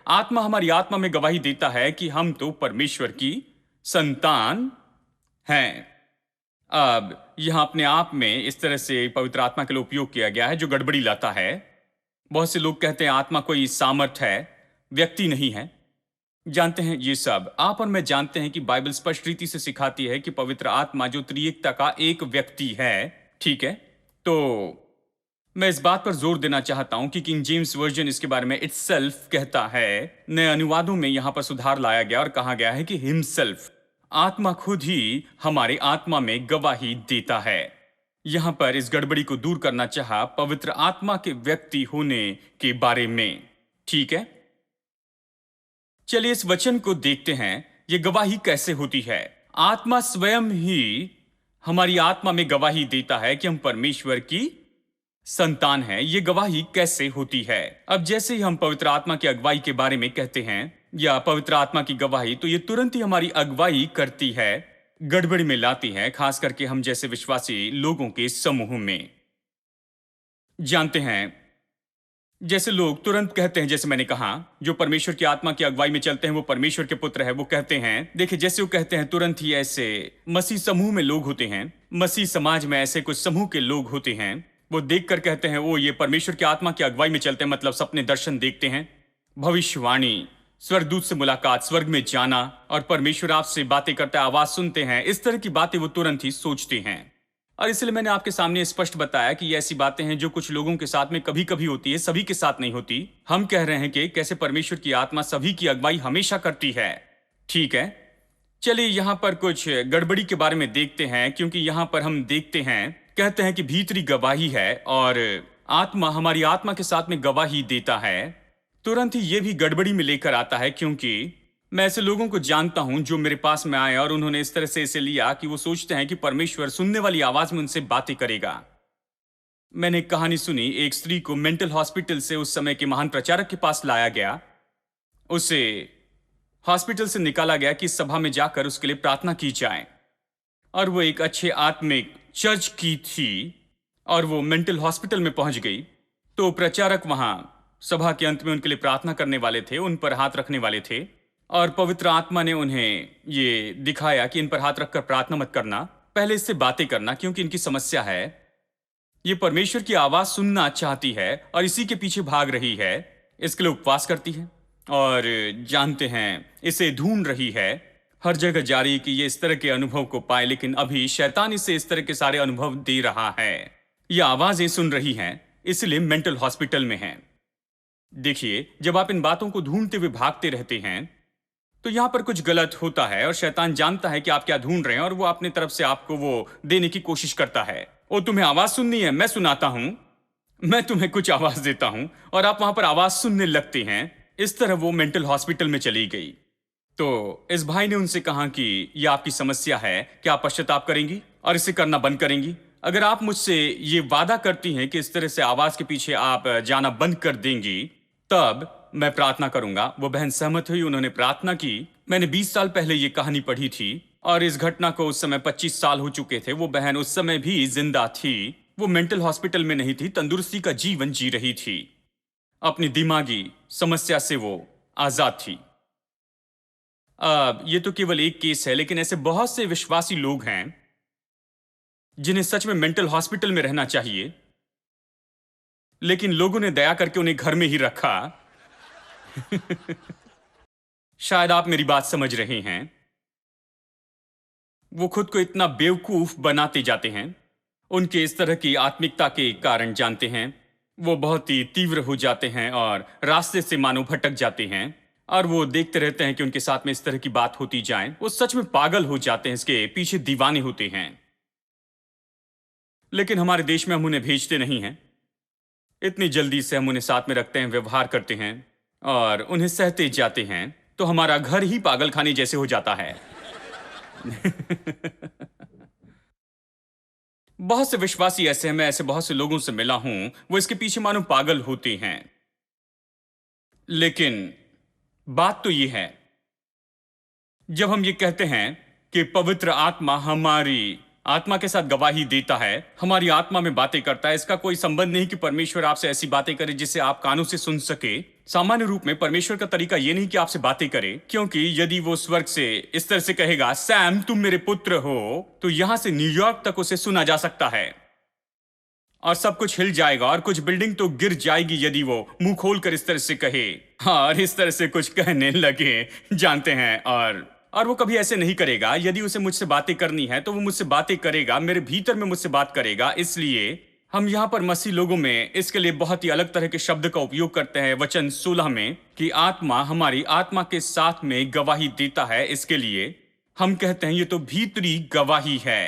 आत्मा हमारी आत्मा में गवाही देता है कि हम तो परमेश्वर की संतान हैं। अब यहां अपने आप में इस तरह से पवित्र आत्मा के लिए उपयोग किया गया है जो गड़बड़ी लाता है। बहुत से लोग कहते हैं आत्मा कोई सामर्थ है, व्यक्ति नहीं है। जानते हैं ये सब आप और मैं जानते हैं कि बाइबल स्पष्ट रीति से सिखाती है कि पवित्र आत्मा जो त्रिएकता का एक व्यक्ति है। ठीक है, तो मैं इस बात पर जोर देना चाहता हूं कि किंग जेम्स वर्जन इसके बारे में इटसेल्फ कहता है। नए अनुवादों में यहां पर सुधार लाया गया और कहा गया है कि हिमसेल्फ, आत्मा खुद ही हमारे आत्मा में गवाही देता है। यहां पर इस गड़बड़ी को दूर करना चाहा पवित्र आत्मा के व्यक्ति होने के बारे में। ठीक है, चलिए इस वचन को देखते हैं। यह गवाही कैसे होती है? आत्मा स्वयं ही हमारी आत्मा में गवाही देता है कि हम परमेश्वर की संतान है। ये गवाही कैसे होती है? अब जैसे ही हम पवित्र आत्मा की अगुवाई के बारे में कहते हैं या पवित्र आत्मा की गवाही, तो ये तुरंत ही हमारी अगुवाई करती है, गड़बड़ी में लाती है, खास करके हम जैसे विश्वासी लोगों के समूह में। जानते हैं, जैसे लोग तुरंत कहते हैं, जैसे मैंने कहा, जो परमेश्वर की आत्मा की अगुवाई में चलते हैं वो परमेश्वर के पुत्र है। वो कहते हैं, देखिए जैसे वो कहते हैं, तुरंत ही ऐसे मसीह समूह में लोग होते हैं, मसीह समाज में ऐसे कुछ समूह के लोग होते हैं, वो देखकर कहते हैं वो ये परमेश्वर की आत्मा की अगुवाई में चलते हैं, मतलब सपने दर्शन देखते हैं, भविष्यवाणी, स्वर्गदूत से मुलाकात, स्वर्ग में जाना और परमेश्वर आपसे बातें करते, आवाज सुनते हैं। इस तरह की बातें वो तुरंत ही सोचते हैं। और इसलिए मैंने आपके सामने स्पष्ट बताया कि ये ऐसी बातें हैं जो कुछ लोगों के साथ में कभी कभी होती है, सभी के साथ नहीं होती। हम कह रहे हैं कि कैसे परमेश्वर की आत्मा सभी की अगुवाई हमेशा करती है। ठीक है, चलिए यहां पर कुछ गड़बड़ी के बारे में देखते हैं, क्योंकि यहां पर हम देखते हैं, कहते हैं कि भीतरी गवाही है और आत्मा हमारी आत्मा के साथ में गवाही देता है। तुरंत ही ये भी गड़बड़ी में लेकर आता है, क्योंकि मैं ऐसे लोगों को जानता हूं जो मेरे पास में आए और उन्होंने इस तरह से इसे लिया कि वो सोचते हैं कि परमेश्वर सुनने वाली आवाज में उनसे बातें करेगा। मैंने एक कहानी सुनी, एक स्त्री को मेंटल हॉस्पिटल से उस समय के महान प्रचारक के पास लाया गया। उसे हॉस्पिटल से निकाला गया कि सभा में जाकर उसके लिए प्रार्थना की जाए, और वो एक अच्छे आत्मिक चर्च की थी और वो मेंटल हॉस्पिटल में पहुंच गई। तो प्रचारक वहां सभा के अंत में उनके लिए प्रार्थना करने वाले थे, उन पर हाथ रखने वाले थे, और पवित्र आत्मा ने उन्हें ये दिखाया कि इन पर हाथ रखकर प्रार्थना मत करना, पहले इससे बातें करना, क्योंकि इनकी समस्या है, ये परमेश्वर की आवाज सुनना चाहती है और इसी के पीछे भाग रही है। इसके लिए उपवास करती है और जानते हैं इसे ढूंढ रही है, हर जगह जा रही कि ये इस तरह के अनुभव को पाए, लेकिन अभी शैतान इसे इस तरह के सारे अनुभव दे रहा है। ये आवाजें सुन रही हैं, इसलिए मेंटल हॉस्पिटल में है। देखिए, जब आप इन बातों को ढूंढते हुए भागते रहते हैं तो यहां पर कुछ गलत होता है, और शैतान जानता है कि आप क्या ढूंढ रहे हैं और वो अपनी तरफ से आपको वो देने की कोशिश करता है। ओ, तुम्हें आवाज सुननी है, मैं सुनाता हूं, मैं तुम्हें कुछ आवाज देता हूं, और आप वहां पर आवाज सुनने लगते हैं। इस तरह वो मेंटल हॉस्पिटल में चली गई। तो इस भाई ने उनसे कहा कि यह आपकी समस्या है, क्या आप पश्चाताप करेंगी और इसे करना बंद करेंगी? अगर आप मुझसे ये वादा करती हैं कि इस तरह से आवाज के पीछे आप जाना बंद कर देंगी, तब मैं प्रार्थना करूंगा। वो बहन सहमत हुई, उन्होंने प्रार्थना की। मैंने 20 साल पहले ये कहानी पढ़ी थी और इस घटना को उस समय 25 साल हो चुके थे। वो बहन उस समय भी जिंदा थी, वो मेंटल हॉस्पिटल में नहीं थी, तंदुरुस्ती का जीवन जी रही थी, अपनी दिमागी समस्या से वो आजाद थी। अब ये तो केवल एक केस है, लेकिन ऐसे बहुत से विश्वासी लोग हैं जिन्हें सच में मेंटल हॉस्पिटल में रहना चाहिए, लेकिन लोगों ने दया करके उन्हें घर में ही रखा। शायद आप मेरी बात समझ रहे हैं। वो खुद को इतना बेवकूफ बनाते जाते हैं, उनके इस तरह की आत्मिकता के कारण, जानते हैं, वो बहुत ही तीव्र हो जाते हैं और रास्ते से मानो भटक जाते हैं, और वो देखते रहते हैं कि उनके साथ में इस तरह की बात होती जाए। वो सच में पागल हो जाते हैं, इसके पीछे दीवाने होते हैं। लेकिन हमारे देश में हम उन्हें भेजते नहीं हैं, इतनी जल्दी से हम उन्हें साथ में रखते हैं, व्यवहार करते हैं और उन्हें सहते जाते हैं, तो हमारा घर ही पागल खाने जैसे हो जाता है। बहुत से विश्वासी ऐसे हैं, मैं ऐसे बहुत से लोगों से मिला हूं, वो इसके पीछे मानो पागल होते हैं। लेकिन बात तो ये है, जब हम ये कहते हैं कि पवित्र आत्मा हमारी आत्मा के साथ गवाही देता है, हमारी आत्मा में बातें करता है। इसका कोई संबंध नहीं कि परमेश्वर आपसे ऐसी बातें करे जिसे आप कानों से सुन सके। सामान्य रूप में परमेश्वर का तरीका ये नहीं कि आपसे बातें करे, क्योंकि यदि वो स्वर्ग से इस तरह से कहेगा, सैम तुम मेरे पुत्र हो, तो यहां से न्यूयॉर्क तक उसे सुना जा सकता है और सब कुछ हिल जाएगा और कुछ बिल्डिंग तो गिर जाएगी यदि वो मुंह खोलकर इस तरह से कहे और इस तरह से कुछ कहने लगे, जानते हैं। और वो कभी ऐसे नहीं करेगा। यदि उसे मुझसे बातें करनी है तो वो मुझसे बातें करेगा, मेरे भीतर में मुझसे बात करेगा। इसलिए हम यहाँ पर मसीह लोगों में इसके लिए बहुत ही अलग तरह के शब्द का उपयोग करते हैं वचन 16 में कि आत्मा हमारी आत्मा के साथ में गवाही देता है। इसके लिए हम कहते हैं ये तो भीतरी गवाही है।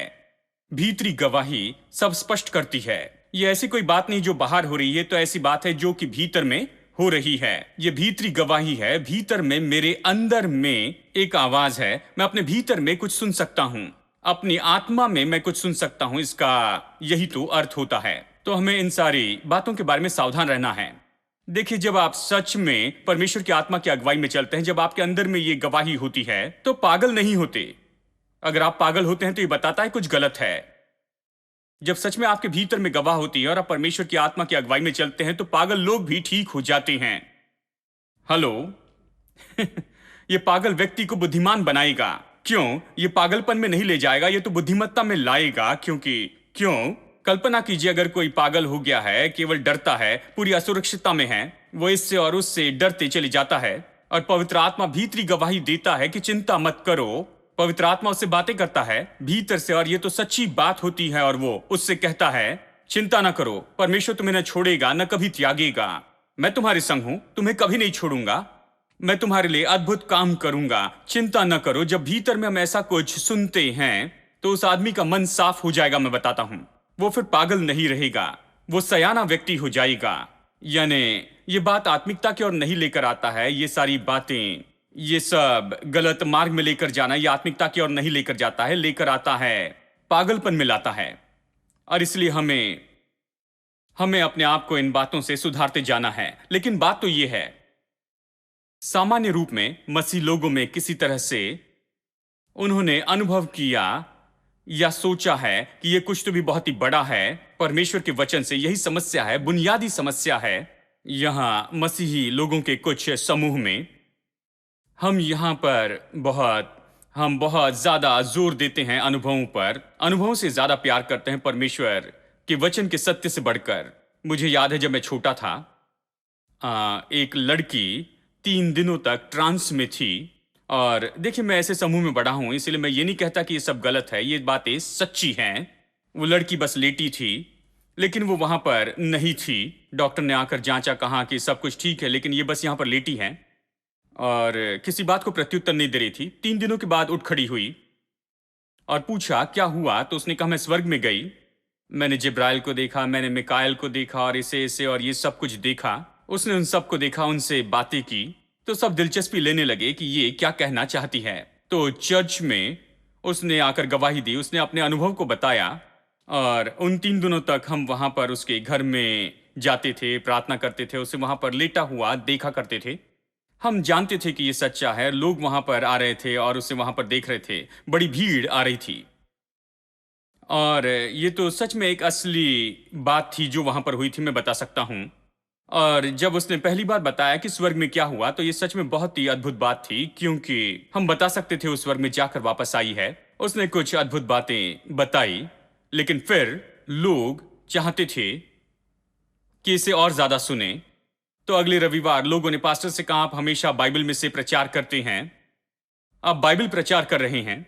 भीतरी गवाही सब स्पष्ट करती है। ये ऐसी कोई बात नहीं जो बाहर हो रही है, तो ऐसी बात है जो कि भीतर में हो रही है। ये भीतरी गवाही है। भीतर में, मेरे अंदर में एक आवाज है। मैं अपने भीतर में कुछ सुन सकता हूं, अपनी आत्मा में मैं कुछ सुन सकता हूं। इसका यही तो अर्थ होता है। तो हमें इन सारी बातों के बारे में सावधान रहना है। देखिए, जब आप सच में परमेश्वर की आत्मा की अगुवाई में चलते हैं, जब आपके अंदर में ये गवाही होती है, तो पागल नहीं होते। अगर आप पागल होते हैं तो ये बताता है कुछ गलत है। जब सच में आपके भीतर में गवाह होती है और आप परमेश्वर की आत्मा की अगुवाई में चलते हैं, तो पागल लोग भी ठीक हो जाते हैं। हेलो। ये पागल व्यक्ति को बुद्धिमान बनाएगा। क्यों? ये पागलपन में नहीं ले जाएगा, ये तो बुद्धिमत्ता में लाएगा। क्यों? कल्पना कीजिए, अगर कोई पागल हो गया है, केवल डरता है, पूरी असुरक्षितता में है, वो इससे और उससे डरते चले जाता है, और पवित्र आत्मा भीतरी गवाही देता है कि चिंता मत करो। पवित्र आत्मा उससे बातें करता है भीतर से, और ये तो सच्ची बात होती है, और वो उससे कहता है चिंता ना करो, परमेश्वर तुम्हें न छोड़ेगा न कभी त्यागेगा। मैं तुम्हारे संग हूं, तुम्हें कभी नहीं छोड़ूंगा, मैं तुम्हारे लिए अद्भुत काम करूंगा, चिंता न करो। जब भीतर में हम ऐसा कुछ सुनते हैं तो उस आदमी का मन साफ हो जाएगा। मैं बताता हूं, वो फिर पागल नहीं रहेगा, वो सयाना व्यक्ति हो जाएगा। यानी ये बात आत्मिकता की ओर नहीं लेकर आता है। ये सारी बातें, ये सब गलत मार्ग में लेकर जाना, ये आत्मिकता की ओर नहीं लेकर जाता है, लेकर आता है पागलपन में लाता है। और इसलिए हमें अपने आप को इन बातों से सुधारते जाना है। लेकिन बात तो ये है, सामान्य रूप में मसीह लोगों में किसी तरह से उन्होंने अनुभव किया या सोचा है कि ये कुछ तो भी बहुत ही बड़ा है परमेश्वर के वचन से। यही समस्या है, बुनियादी समस्या है यहां मसीही लोगों के कुछ समूह में। हम यहां पर बहुत ज्यादा जोर देते हैं अनुभवों पर, अनुभवों से ज्यादा प्यार करते हैं परमेश्वर के वचन के सत्य से बढ़कर। मुझे याद है जब मैं छोटा था, एक लड़की 3 दिनों तक ट्रांस में थी। और देखिए, मैं ऐसे समूह में बड़ा हूं, इसलिए मैं ये नहीं कहता कि ये सब गलत है, ये बातें सच्ची हैं। वो लड़की बस लेटी थी, लेकिन वो वहां पर नहीं थी। डॉक्टर ने आकर जांचा, कहा कि सब कुछ ठीक है, लेकिन ये बस यहां पर लेटी है और किसी बात को प्रत्युत्तर नहीं दे रही थी। 3 दिनों के बाद उठ खड़ी हुई और पूछा क्या हुआ, तो उसने कहा मैं स्वर्ग में गई, मैंने जिब्राइल को देखा, मैंने मिकाएल को देखा, और इसे और ये सब कुछ देखा। उसने उन सब को देखा, उनसे बातें की, तो सब दिलचस्पी लेने लगे कि ये क्या कहना चाहती है। तो चर्च में उसने आकर गवाही दी, उसने अपने अनुभव को बताया। और उन 3 दिनों तक हम वहां पर उसके घर में जाते थे, प्रार्थना करते थे, उसे वहां पर लेटा हुआ देखा करते थे। हम जानते थे कि ये सच्चा है। लोग वहां पर आ रहे थे और उसे वहां पर देख रहे थे, बड़ी भीड़ आ रही थी। और ये तो सच में एक असली बात थी जो वहां पर हुई थी, मैं बता सकता हूं। और जब उसने पहली बार बताया कि स्वर्ग में क्या हुआ, तो ये सच में बहुत ही अद्भुत बात थी, क्योंकि हम बता सकते थे उस स्वर्ग में जाकर वापस आई है। उसने कुछ अद्भुत बातें बताई, लेकिन फिर लोग चाहते थे कि इसे और ज्यादा सुने। तो अगले रविवार लोगों ने पास्टर से कहा, आप हमेशा बाइबल में से प्रचार करते हैं, आप बाइबल प्रचार कर रहे हैं,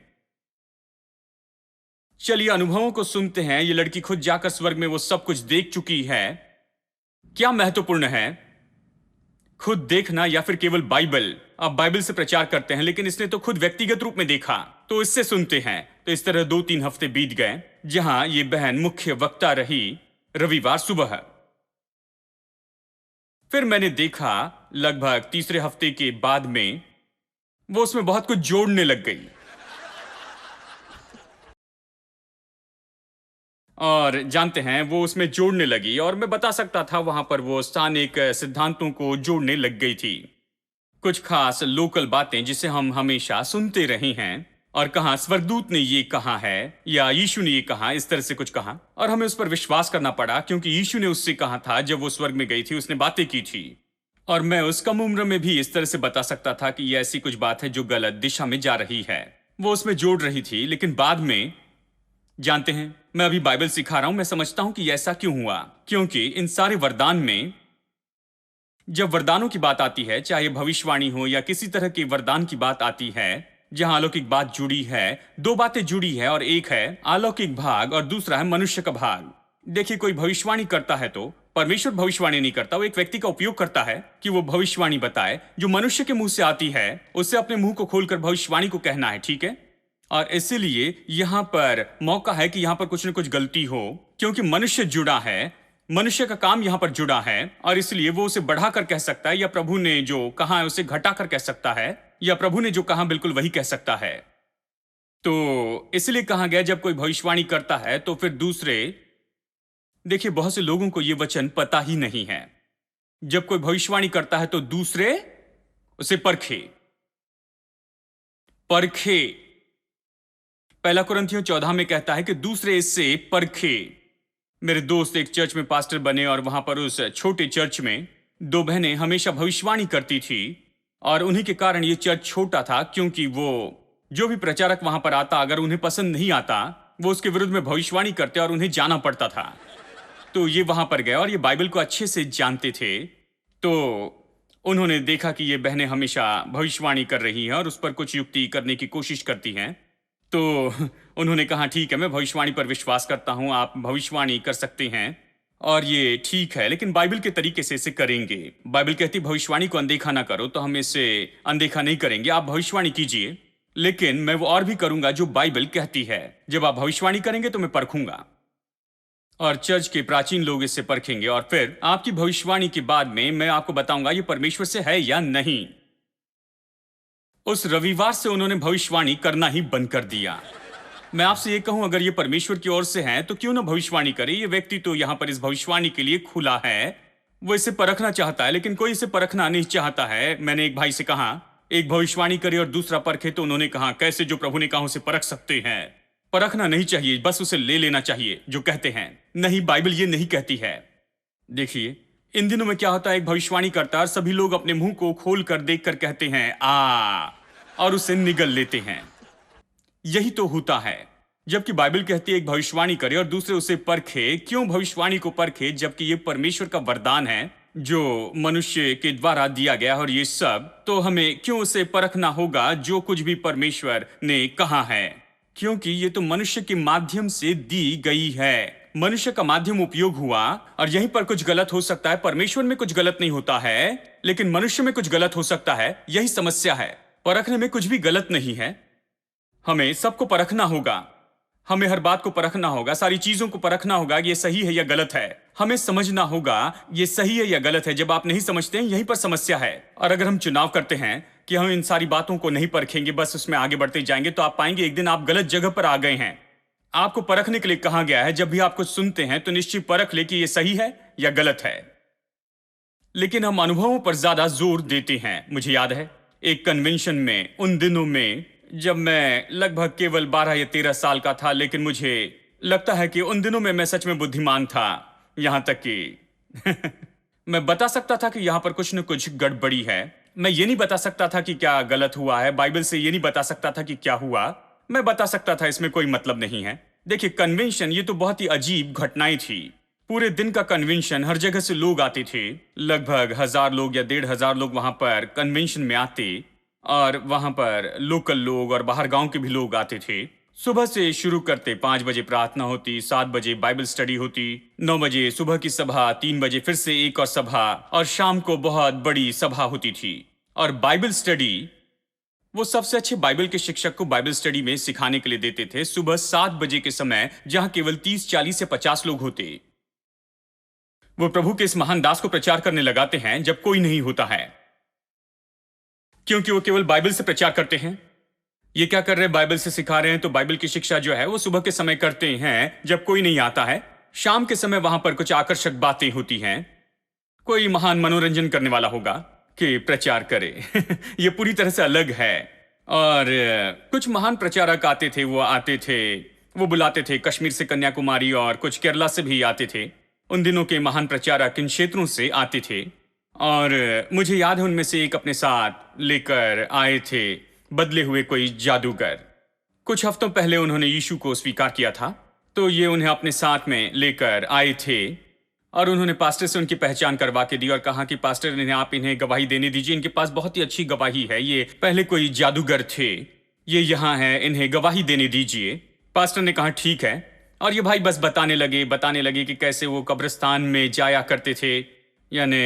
चलिए अनुभवों को सुनते हैं। ये लड़की खुद जाकर स्वर्ग में वो सब कुछ देख चुकी है। क्या महत्वपूर्ण है, खुद देखना या फिर केवल बाइबल? आप बाइबल से प्रचार करते हैं, लेकिन इसने तो खुद व्यक्तिगत रूप में देखा, तो इससे सुनते हैं। तो इस तरह 2-3 हफ्ते बीत गए, जहां ये बहन मुख्य वक्ता रही रविवार सुबह। फिर मैंने देखा लगभग तीसरे हफ्ते के बाद में वो उसमें बहुत कुछ जोड़ने लग गई, और जानते हैं वो उसमें जोड़ने लगी। और मैं बता सकता था वहां पर वो स्थानिक सिद्धांतों को जोड़ने लग गई थी, कुछ खास लोकल बातें जिसे हम हमेशा सुनते रहे हैं। और कहा स्वर्गदूत ने ये कहा है या यीशु ने ये कहा, इस तरह से कुछ कहा, और हमें उस पर विश्वास करना पड़ा क्योंकि यीशु ने उससे कहा था जब वो स्वर्ग में गई थी, उसने बातें की थी। और मैं उस कम उम्र में भी इस तरह से बता सकता था कि ये ऐसी कुछ बात है जो गलत दिशा में जा रही है। वो उसमें जोड़ रही थी, लेकिन बाद में जानते हैं, मैं अभी बाइबल सिखा रहा हूं, मैं समझता हूं कि ऐसा क्यों हुआ। क्योंकि इन सारे वरदान में जब वरदानों की बात आती है, चाहे भविष्यवाणी हो या किसी तरह के वरदान की बात आती है जहां अलौकिक बात जुड़ी है, दो बातें जुड़ी है और एक है अलौकिक भाग और दूसरा है मनुष्य का भाग। देखिए, कोई भविष्यवाणी करता है तो परमेश्वर भविष्यवाणी नहीं करता, वो एक व्यक्ति का उपयोग करता है कि वो भविष्यवाणी बताए जो मनुष्य के मुंह से आती है। उससे अपने मुंह को खोलकर भविष्यवाणी को कहना है, ठीक है। और इसीलिए यहां पर मौका है कि यहां पर कुछ न कुछ गलती हो, क्योंकि मनुष्य जुड़ा है, मनुष्य का काम यहां पर जुड़ा है, और इसलिए वो उसे बढ़ाकर कह सकता है, या प्रभु ने जो कहा है उसे घटाकर कह सकता है, या प्रभु ने जो कहा बिल्कुल वही कह सकता है। तो इसलिए कहा गया जब कोई भविष्यवाणी करता है तो फिर दूसरे, देखिए बहुत से लोगों को यह वचन पता ही नहीं है। जब कोई भविष्यवाणी करता है तो दूसरे उसे परखे। परखे, पहला कुरिन्थियों 14 में कहता है कि दूसरे इससे परखे। मेरे दोस्त एक चर्च में पास्टर बने और वहां पर उस छोटे चर्च में दो बहनें हमेशा भविष्यवाणी करती थी, और उन्हीं के कारण यह चर्च छोटा था, क्योंकि वो जो भी प्रचारक वहां पर आता, अगर उन्हें पसंद नहीं आता, वो उसके विरुद्ध में भविष्यवाणी करते और उन्हें जाना पड़ता था। तो ये वहां पर गए और ये बाइबल को अच्छे से जानते थे। तो उन्होंने देखा कि ये बहनें हमेशा भविष्यवाणी कर रही हैं और उस पर कुछ युक्ति करने की कोशिश करती हैं। तो उन्होंने कहा ठीक है, मैं भविष्यवाणी पर विश्वास करता हूं, आप भविष्यवाणी कर सकते हैं और ये ठीक है, लेकिन बाइबल के तरीके से इसे करेंगे। बाइबल कहती भविष्यवाणी को अनदेखा ना करो, तो हम इसे अनदेखा नहीं करेंगे, आप भविष्यवाणी कीजिए, लेकिन मैं वो और भी करूंगा जो बाइबल कहती है। जब आप भविष्यवाणी करेंगे तो मैं परखूंगा, और चर्च के प्राचीन लोग इससे परखेंगे, और फिर आपकी भविष्यवाणी के बाद में मैं आपको बताऊंगा ये परमेश्वर से है या नहीं। उस रविवार से उन्होंने भविष्यवाणी करना ही बंद कर दिया। मैं आपसे ये कहूं, अगर ये परमेश्वर की ओर से है तो क्यों ना भविष्यवाणी करे। ये व्यक्ति तो यहां पर इस भविष्यवाणी के लिए खुला है, वो इसे परखना चाहता है, लेकिन कोई इसे परखना नहीं चाहता है। मैंने एक भाई से कहा, एक भविष्यवाणी करे और दूसरा परखे, तो उन्होंने कहा कैसे, जो प्रभु ने कहा उसे परख सकते हैं। परखना नहीं चाहिए, बस उसे ले लेना चाहिए जो कहते हैं। नहीं, बाइबल ये नहीं कहती है। देखिए इन दिनों में क्या होता है, एक भविष्यवाणी करता है और सभी लोग अपने मुंह को खोलकर देखकर कहते हैं आ, और उसे निगल लेते हैं। यही तो होता है। जबकि बाइबल कहती है एक भविष्यवाणी करे और दूसरे उसे परखे। क्यों भविष्यवाणी को परखे, जबकि ये परमेश्वर का वरदान है जो मनुष्य के द्वारा दिया गया, और ये सब तो हमें क्यों उसे परखना होगा जो कुछ भी परमेश्वर ने कहा है, क्योंकि ये तो मनुष्य के माध्यम से दी गई है। मनुष्य का माध्यम उपयोग हुआ और यहीं पर कुछ गलत हो सकता है। परमेश्वर में कुछ गलत नहीं होता है, लेकिन मनुष्य में कुछ गलत हो सकता है। यही समस्या है। परखने में कुछ भी गलत नहीं है। हमें सबको परखना होगा, हमें हर बात को परखना होगा, सारी चीजों को परखना होगा कि ये सही है या गलत है। हमें समझना होगा ये सही है या गलत है। जब आप नहीं समझते हैं, यहीं पर समस्या है। और अगर हम चुनाव करते हैं कि हम इन सारी बातों को नहीं परखेंगे, बस उसमें आगे बढ़ते जाएंगे, तो आप पाएंगे एक दिन आप गलत जगह पर आ गए हैं। आपको परखने के लिए कहा गया है, जब भी आप कुछ सुनते हैं तो निश्चित परख ले कि ये सही है या गलत है। लेकिन हम अनुभवों पर ज्यादा जोर देते हैं। मुझे याद है एक कन्वेंशन में, उन दिनों में जब मैं लगभग केवल 12 या 13 साल का था, लेकिन मुझे लगता है कि उन दिनों में मैं सच में बुद्धिमान था। यहां तक कि मैं बता सकता था कि यहां पर कुछ न कुछ गड़बड़ी है। मैं ये नहीं बता सकता था कि क्या गलत हुआ है, बाइबल से ये नहीं बता सकता था कि क्या हुआ। मैं बता सकता था इसमें कोई मतलब नहीं है। देखिए कन्वेंशन, ये तो बहुत ही अजीब घटनाएं थी। पूरे दिन का कन्वेंशन, हर जगह से लोग आते थे। लगभग 1000 लोग या 1500 लोग वहां पर कन्वेंशन में आते, और वहां पर लोकल लोग और बाहर गांव के भी लोग आते थे। सुबह से शुरू करते, 5 बजे प्रार्थना होती, 7 बजे बाइबल स्टडी होती, 9 बजे सुबह की सभा, 3 बजे फिर से एक और सभा, और शाम को बहुत बड़ी सभा होती थी। और बाइबल स्टडी, वो सबसे अच्छे बाइबल के शिक्षक को बाइबल स्टडी में सिखाने के लिए देते थे सुबह 7 बजे के समय, जहां केवल 30, 40 या 50 लोग होते। वो प्रभु के इस महान दास को प्रचार करने लगाते हैं जब कोई नहीं होता है, क्योंकि वो केवल बाइबल से प्रचार करते हैं। ये क्या कर रहे हैं, बाइबल से सिखा रहे हैं। तो बाइबल की शिक्षा जो है वो सुबह के समय करते हैं जब कोई नहीं आता है। शाम के समय वहां पर कुछ आकर्षक बातें होती हैं, कोई महान मनोरंजन करने वाला होगा कि प्रचार करे। ये पूरी तरह से अलग है। और कुछ महान प्रचारक आते थे, वो आते थे, वो बुलाते थे कश्मीर से कन्याकुमारी, और कुछ केरला से भी आते थे। उन दिनों के महान प्रचारक इन क्षेत्रों से आते थे, और मुझे याद है उनमें से एक अपने साथ लेकर आए थे बदले हुए कोई जादूगर। कुछ हफ्तों पहले उन्होंने यीशु को स्वीकार किया था, तो ये उन्हें अपने साथ में लेकर आए थे, और उन्होंने पास्टर से उनकी पहचान करवा के दी और कहा कि पास्टर इन्हें, आप इन्हें गवाही देने दीजिए, इनके पास बहुत ही अच्छी गवाही है, ये पहले कोई जादूगर थे, ये यहाँ है, इन्हें गवाही देने दीजिए। पास्टर ने कहा ठीक है, और ये भाई बस बताने लगे कि कैसे वो कब्रिस्तान में जाया करते थे, यानी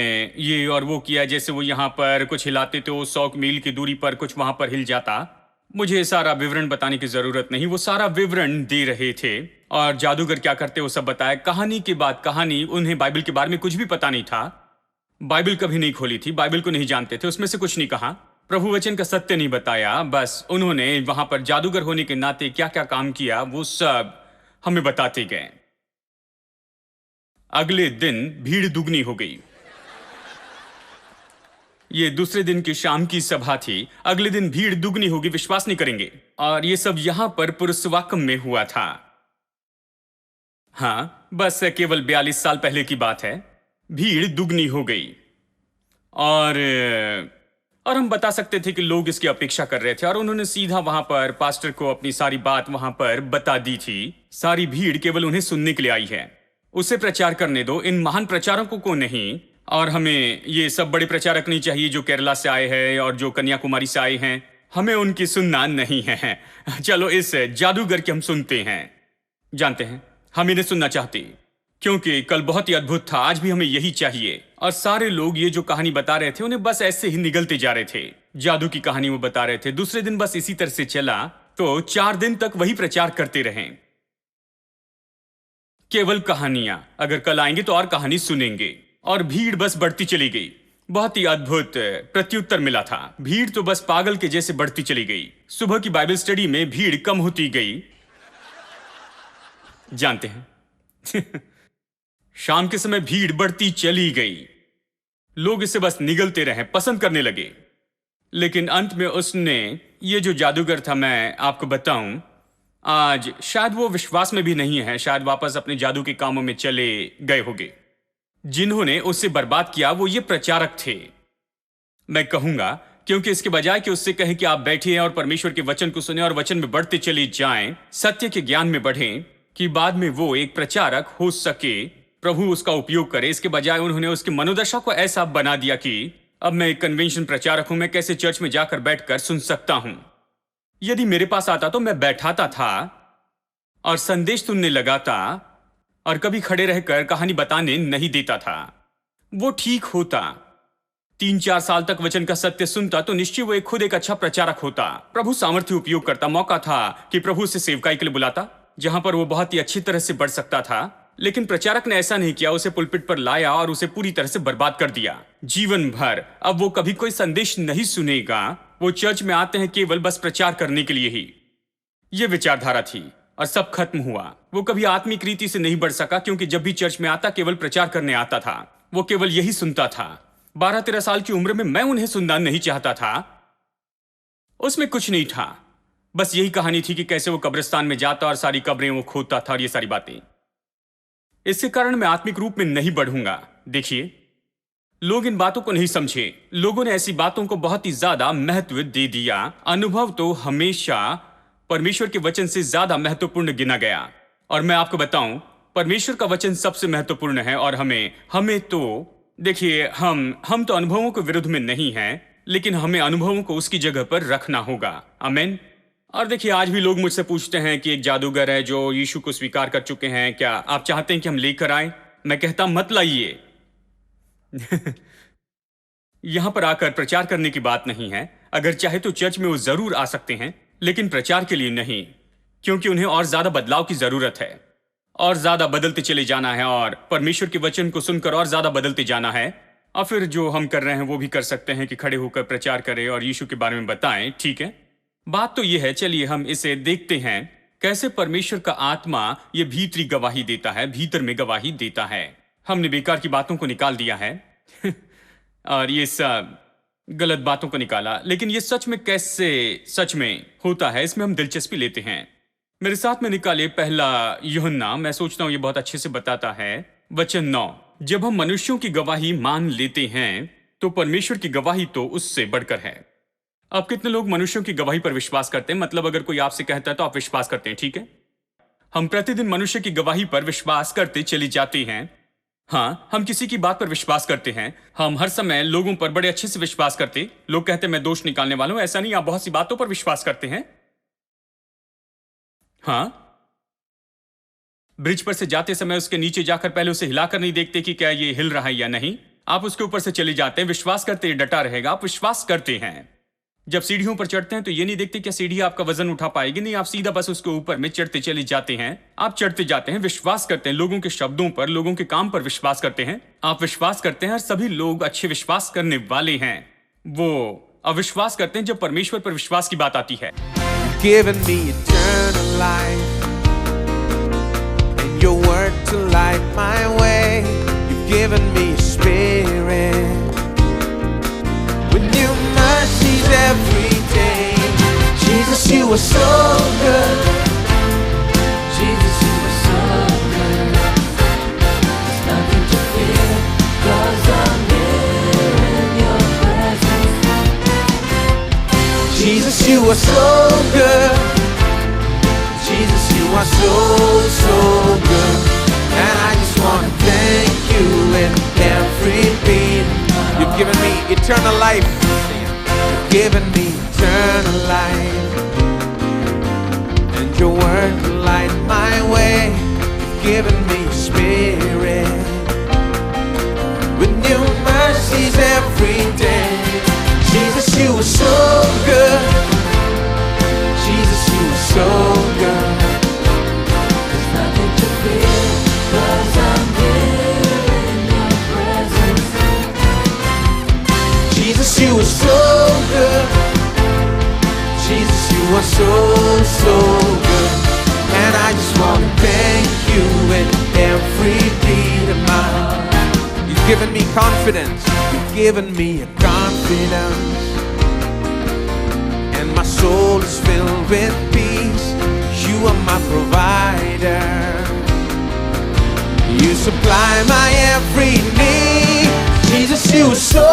ये और वो किया, जैसे वो यहाँ पर कुछ हिलाते थे, वो 100 मील की दूरी पर कुछ वहां पर हिल जाता। मुझे सारा विवरण बताने की जरूरत नहीं, वो सारा विवरण दे रहे थे, और जादूगर क्या करते वो सब बताया, कहानी के बाद कहानी। उन्हें बाइबल के बारे में कुछ भी पता नहीं था, बाइबल कभी नहीं खोली थी, बाइबल को नहीं जानते थे, उसमें से कुछ नहीं कहा, प्रभु वचन का सत्य नहीं बताया, बस उन्होंने वहां पर जादूगर होने के नाते क्या क्या काम किया वो सब हमें बताते गए। अगले दिन भीड़ दुगनी हो गई। ये दूसरे दिन की शाम की सभा थी, अगले दिन भीड़ दुगनी होगी, विश्वास नहीं करेंगे। और ये सब यहां पर पुरुषवाकम में हुआ था। हाँ, बस केवल 42 साल पहले की बात है। भीड़ दुगनी हो गई, और हम बता सकते थे कि लोग इसकी अपेक्षा कर रहे थे, और उन्होंने सीधा वहां पर पास्टर को अपनी सारी बात वहां पर बता दी थी। सारी भीड़ केवल उन्हें सुनने के लिए आई है, उसे प्रचार करने दो, इन महान प्रचारकों को नहीं। और हमें ये सब बड़े प्रचारक नहीं चाहिए जो केरला से आए हैं और जो कन्याकुमारी से आए हैं, हमें उनकी सुनना नहीं है। चलो इस जादूगर की हम सुनते हैं। जानते हैं, हम इन्हें सुनना चाहते, क्योंकि कल बहुत ही अद्भुत था, आज भी हमें यही चाहिए। और सारे लोग ये जो कहानी बता रहे थे, उन्हें बस ऐसे ही निगलते जा रहे थे। जादू की कहानी वो बता रहे थे, दूसरे दिन बस इसी तरह से चला, तो 4 दिन तक वही प्रचार करते रहे, केवल कहानियां। अगर कल आएंगे तो और कहानी सुनेंगे, और भीड़ बस बढ़ती चली गई। बहुत ही अद्भुत प्रत्युत्तर मिला था। भीड़ तो बस पागल के जैसे बढ़ती चली गई। सुबह की बाइबल स्टडी में भीड़ कम होती गई, जानते हैं। शाम के समय भीड़ बढ़ती चली गई, लोग इसे बस निगलते रहे, पसंद करने लगे। लेकिन अंत में उसने, ये जो जादूगर था, मैं आपको बताऊं, आज शायद वो विश्वास में भी नहीं है, शायद वापस अपने जादू के कामों में चले गए होंगे। जिन्होंने उसे बर्बाद किया वो ये प्रचारक थे, मैं कहूंगा, क्योंकि इसके बजाय कि उससे कहें कि आप बैठिए और परमेश्वर के वचन को सुने और वचन में बढ़ते चले जाएं, सत्य के ज्ञान में बढ़ें, कि बाद में वो एक प्रचारक हो सके, प्रभु उसका उपयोग करे, इसके बजाय उन्होंने उसकी मनोदशा को ऐसा बना दिया कि अब मैं एक कन्वेंशन प्रचारक हूं, मैं कैसे चर्च में जाकर बैठकर सुन सकता हूं। यदि मेरे पास आता तो मैं बैठाता था और संदेश सुनने लगाता, और कभी खड़े रहकर कहानी बताने नहीं देता था। वो ठीक होता, 3-4 साल तक वचन का सत्य सुनता, तो निश्चय वो खुद एक अच्छा प्रचारक होता। प्रभु सामर्थ्य उपयोग करता, मौका था कि प्रभु उसे सेवकाई के लिए बुलाता, जहां पर वो बहुत ही अच्छी तरह से बढ़ सकता था। लेकिन प्रचारक ने ऐसा नहीं किया, उसे पुलपिट पर लाया और उसे पूरी तरह से बर्बाद कर दिया, जीवन भर। अब वो कभी कोई संदेश नहीं सुनेगा, वो चर्च में आते हैं केवल बस प्रचार करने के लिए ही। ये विचारधारा थी, और सब खत्म हुआ। वो कभी आत्मिक रीति से नहीं बढ़ सका, क्योंकि जब भी चर्च में आता केवल प्रचार करने आता था, वो केवल यही सुनता था। 12-13 साल की उम्र में मैं उन्हें सुनना नहीं चाहता था, उसमें कुछ नहीं था, बस यही कहानी थी कि कैसे वो कब्रिस्तान में जाता और सारी कब्रें वो खोदता था, और ये सारी बातें। इसके कारण मैं आत्मिक रूप में नहीं बढ़ूंगा। देखिए, लोग इन बातों को नहीं समझे, लोगों ने ऐसी बातों को बहुत ही ज्यादा महत्व दे दिया। अनुभव तो हमेशा परमेश्वर के वचन से ज्यादा महत्वपूर्ण गिना गया। और मैं आपको बताऊं, परमेश्वर का वचन सबसे महत्वपूर्ण है। और हमें तो देखिए, हम तो अनुभवों के विरुद्ध में नहीं हैं, लेकिन हमें अनुभवों को उसकी जगह पर रखना होगा। आमीन। और देखिए, आज भी लोग मुझसे पूछते हैं कि एक जादूगर है जो यीशु को स्वीकार कर चुके हैं, क्या आप चाहते हैं कि हम लेकर आए? मैं कहता मत लाइए। यहां पर आकर प्रचार करने की बात नहीं है। अगर चाहे तो चर्च में वो जरूर आ सकते हैं, लेकिन प्रचार के लिए नहीं, क्योंकि उन्हें और ज्यादा बदलाव की जरूरत है, और ज्यादा बदलते चले जाना है, और परमेश्वर के वचन को सुनकर और ज्यादा बदलते जाना है। और फिर जो हम कर रहे हैं वो भी कर सकते हैं कि खड़े होकर प्रचार करें और यीशु के बारे में बताएं। ठीक है, बात तो यह है। चलिए हम इसे देखते हैं, कैसे परमेश्वर का आत्मा ये भीतरी गवाही देता है, भीतर में गवाही देता है। हमने बेकार की बातों को निकाल दिया है। और ये सब गलत बातों को निकाला। लेकिन ये सच में कैसे सच में होता है, इसमें हम दिलचस्पी लेते हैं। मेरे साथ में निकाले पहला यूहन्ना, मैं सोचता हूं ये बहुत अच्छे से बताता है। वचन 9, जब हम मनुष्यों की गवाही मान लेते हैं तो परमेश्वर की गवाही तो उससे बढ़कर है। अब कितने लोग मनुष्यों की गवाही पर विश्वास करते हैं? मतलब अगर कोई आपसे कहता है तो आप विश्वास करते हैं, ठीक है। हम प्रतिदिन मनुष्य की गवाही पर विश्वास करते चले जाते हैं। हाँ, हम किसी की बात पर विश्वास करते हैं। हम हर समय लोगों पर बड़े अच्छे से विश्वास करते। लोग कहते हैं मैं दोष निकालने वाला हूं, ऐसा नहीं, आप बहुत सी बातों पर विश्वास करते हैं। हाँ, ब्रिज पर से जाते समय उसके नीचे जाकर पहले उसे हिलाकर नहीं देखते कि क्या ये हिल रहा है या नहीं। आप उसके ऊपर से चले जाते हैं, विश्वास करते, ये डटा रहेगा, आप विश्वास करते हैं। जब सीढ़ियों पर चढ़ते हैं तो ये नहीं देखते क्या सीढ़ी आपका वजन उठा पाएगी, नहीं, आप सीधा बस उसके ऊपर में चढ़ते चले जाते हैं। आप चढ़ते जाते हैं, विश्वास करते हैं, लोगों के शब्दों पर, लोगों के काम पर विश्वास करते हैं। आप विश्वास करते हैं और सभी लोग अच्छे विश्वास करने वाले हैं। वो अविश्वास करते हैं जब परमेश्वर पर विश्वास की बात आती है। Given me eternal life and your word to light my way. You've given me a spirit with new mercies every day. Jesus, you are so good. Jesus, you are so good. There's nothing to fear 'cause I'm here in your presence. Jesus, you are so good. Jesus, you are so, so good. And I just want to thank you in every beat. You've given me eternal life. You've given me eternal life. And your word to light my way. You've given me your spirit with new mercies every day. Jesus, you are so good. Jesus, you are so good. There's nothing to fear 'cause I'm here in your presence. Jesus, you are so good. Jesus, you are so, so good. And I just want to thank you in every beat of my heart. You've given me confidence. You've given me a confidence. And my soul is filled with peace. You are my provider. You supply my every need. Jesus, you are so